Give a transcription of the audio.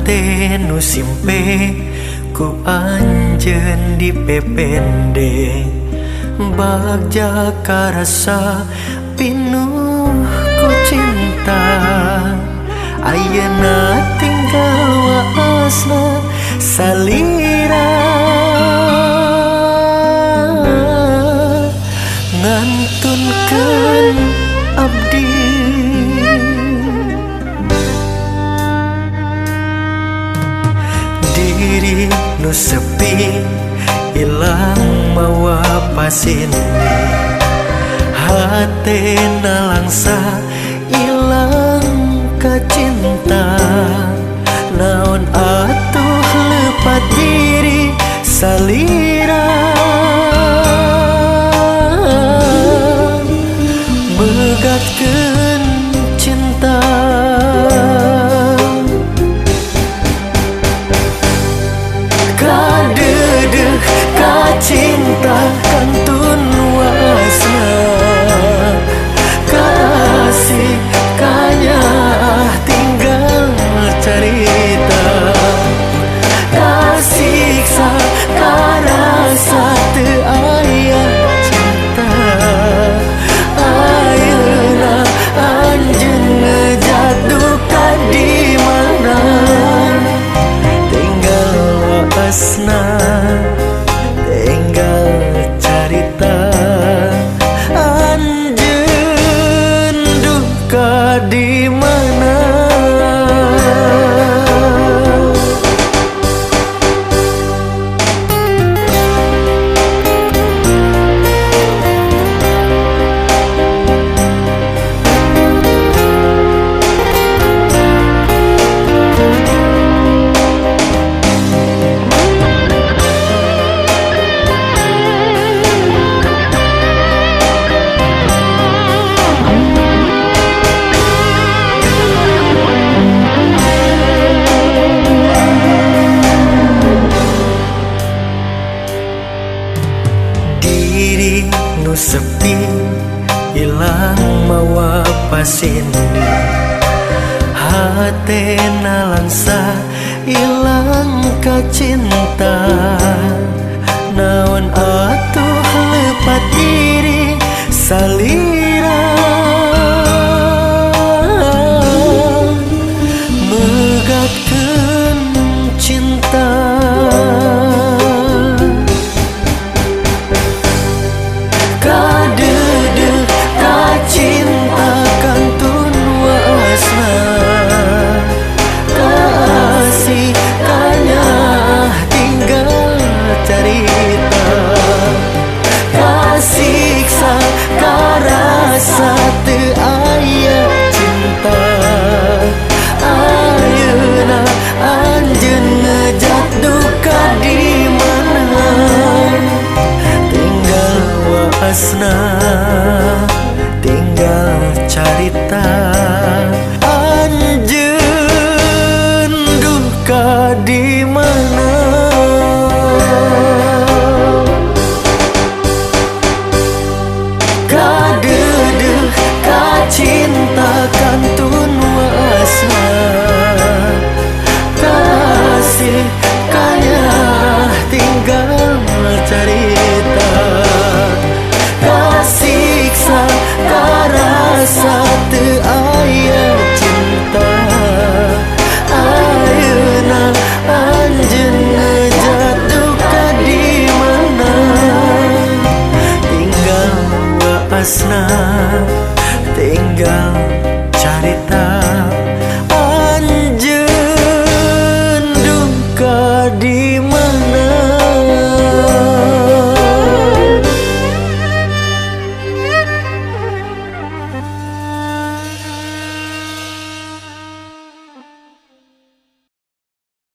hate nu simpe ku anjeun di pepende bagja karasa pinuh ku cinta ayeuna tinggal waasna salira ngantunkeun abdi diri nu sepi ilang mawa pasini hatena langsa ilang kacinta naon atuh leupat diri salira megatkeun cinta kadeudeuk kacinta kantun wasna kasih kanya tinggal cerita kasiksa karasa teu aya cinta ayeuna anjeun ngejatuh ka dimana tinggal waasna tinggal cerita anjeun duka di mana. Diri nu sepi ilang mawa pasini hatena langsa ilang kacinta naon atuh leupat diri salira